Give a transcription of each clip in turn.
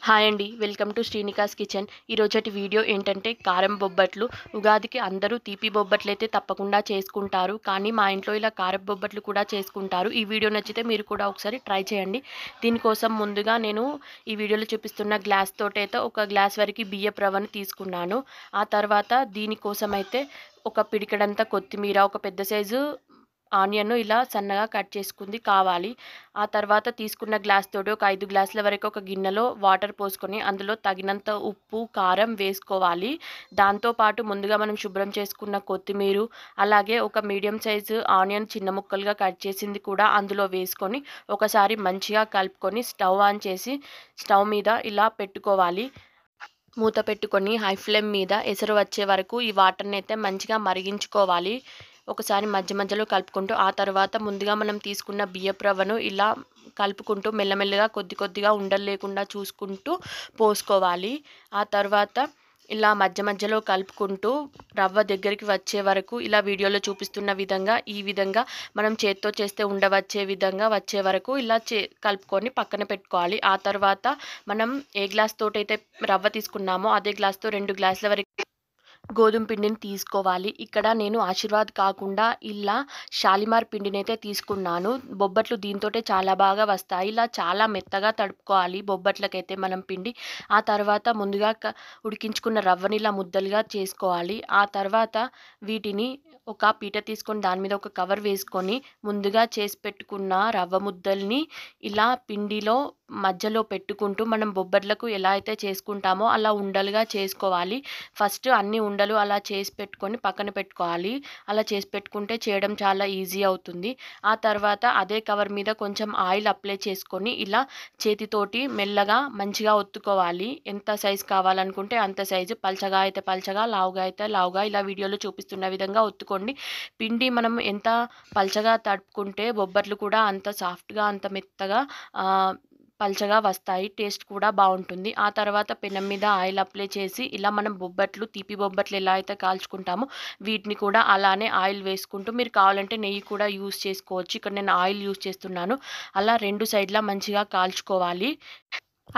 Hi అండి. Welcome to Srinika's kitchen. ఈరోజటి video ఏంటంటే కారం బొబ్బట్లు. ఉగాదికి అందరూ తీపి బొబ్బట్లయితే తప్పకుండా చేసుకుంటారు. కానీ మా ఇంట్లో ఇలా కారపు బొబ్బట్లు కూడా చేసుకుంటారు. ఈ వీడియో నచ్చితే మీరు కూడా ఒకసారి ట్రై చేయండి. దీనికోసం ముందుగా నేను ఈ వీడియోలో చూపిస్తున్న గ్లాస్ తోటైతే ఒక గ్లాస్ వరకు బియ్యపు రవ్వను తీసుకున్నాను. ఆ తర్వాత దీనికోసమైతే ఒక పిడికెడంతా కొత్తిమీర, ఒక పెద్ద సైజు ఆనియన్ ఇలా సన్నగా కట్ చేసుకుంది కావాలి. ఆ తర్వాత తీసుకున్న గ్లాస్ తోటి ఒక 5 గ్లాసుల వరకు ఒక గిన్నెలో వాటర్ పోసుకొని అందులో తగినంత ఉప్పు, కారం వేసుకోవాలి. దాంతో పాటు ముందుగా మనం శుభ్రం చేసుకున్న కొత్తిమీర, అలాగే ఒక మీడియం సైజు ఆనియన్ చిన్న ముక్కలుగా కట్ చేసింది కూడా అందులో వేసుకొని ఒకసారి మంచిగా కలుపుకొని స్టవ్ ఆన్ చేసి స్టవ్ మీద ఇలా పెట్టుకోవాలి. మూత పెట్టుకొని హై ఫ్లేమ్ మీద ఎసరు వచ్చే వరకు ఈ వాటర్ని అయితే మంచిగా మరిగించుకోవాలి. ఒకసారి మధ్య మధ్యలో కలుపుకుంటూ ఆ తర్వాత ముందుగా మనం తీసుకున్న బియ్యపు రవ్వను ఇలా కలుపుకుంటూ మెల్లమెల్లగా కొద్ది కొద్దిగా ఉండలు లేకుండా చూసుకుంటూ పోసుకోవాలి. ఆ తర్వాత ఇలా మధ్య మధ్యలో కలుపుకుంటూ రవ్వ దగ్గరికి వచ్చే వరకు ఇలా వీడియోలో చూపిస్తున్న విధంగా ఈ విధంగా మనం చేత్తో చేస్తే ఉండవచ్చే విధంగా వచ్చే వరకు ఇలా కలుపుకొని పక్కన పెట్టుకోవాలి. ఆ తర్వాత మనం ఏ గ్లాస్ తోటైతే రవ్వ తీసుకున్నామో అదే గ్లాస్తో 2 గ్లాసుల వరకు గోధుమ పిండిని తీసుకోవాలి. ఇక్కడ నేను ఆశీర్వాద్ కాకుండా ఇలా షాలిమార్ పిండినైతే తీసుకున్నాను. బొబ్బట్లు దీంతోటే చాలా బాగా వస్తాయి. ఇలా చాలా మెత్తగా తడుపుకోవాలి బొబ్బట్లకైతే మనం పిండి. ఆ తర్వాత ముందుగా ఉడికించుకున్న రవ్వని ఇలా ముద్దలుగా చేసుకోవాలి. ఆ తర్వాత వీటిని ఒక పీట తీసుకొని దాని మీద ఒక కవర్ వేసుకొని ముందుగా చేసి పెట్టుకున్న రవ్వ ముద్దల్ని ఇలా పిండిలో మధ్యలో పెట్టుకుంటూ మనం బొబ్బట్లకు ఎలా అయితే చేసుకుంటామో అలా ఉండలుగా చేసుకోవాలి. ఫస్ట్ అన్ని ఉండలు అలా చేసి పెట్టుకొని పక్కన పెట్టుకోవాలి. అలా చేసి పెట్టుకుంటే చేయడం చాలా ఈజీ అవుతుంది. ఆ తర్వాత అదే కవర్ మీద కొంచెం ఆయిల్ అప్లై చేసుకొని ఇలా చేతితోటి మెల్లగా మంచిగా ఒత్తుకోవాలి. ఎంత సైజు కావాలనుకుంటే అంత సైజు, పల్చగా అయితే పల్చగా, లావుగా అయితే లావుగా ఇలా వీడియోలో చూపిస్తున్న విధంగా ఒత్తుకోండి. పిండి మనం ఎంత పల్చగా తడుపుకుంటే బొబ్బట్లు కూడా అంత సాఫ్ట్‌గా, అంత మెత్తగా పల్చగా వస్తాయి. టేస్ట్ కూడా బాగుంటుంది. ఆ తర్వాత పెనం మీద ఆయిల్ అప్లై చేసి ఇలా మనం బొబ్బట్లు, తీపి బొబ్బట్లు ఎలా అయితే కాల్చుకుంటామో వీటిని కూడా అలానే ఆయిల్ వేసుకుంటూ మీరు కావాలంటే నెయ్యి కూడా యూజ్ చేసుకోవచ్చు. ఇక్కడ నేను ఆయిల్ యూజ్ చేస్తున్నాను. అలా 2 సైడ్‌లా మంచిగా కాల్చుకోవాలి.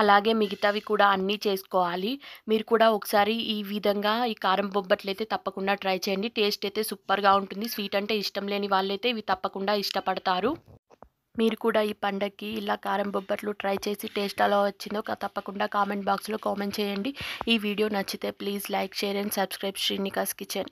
అలాగే మిగతావి కూడా అన్నీ చేసుకోవాలి. మీరు కూడా ఒకసారి ఈ విధంగా ఈ కారం బొబ్బట్లయితే తప్పకుండా ట్రై చేయండి. టేస్ట్ అయితే సూపర్‌గా ఉంటుంది. స్వీట్ అంటే ఇష్టం లేని వాళ్ళైతే ఇవి తప్పకుండా ఇష్టపడతారు. మీరు కూడా ఈ పండగకి ఇలా కారం బొబ్బట్లు ట్రై చేసి టేస్ట్ ఎలా వచ్చిందో తప్పకుండా కామెంట్ బాక్స్‌లో కామెంట్ చేయండి. ఈ వీడియో నచ్చితే please like, share and subscribe Srinikas kitchen.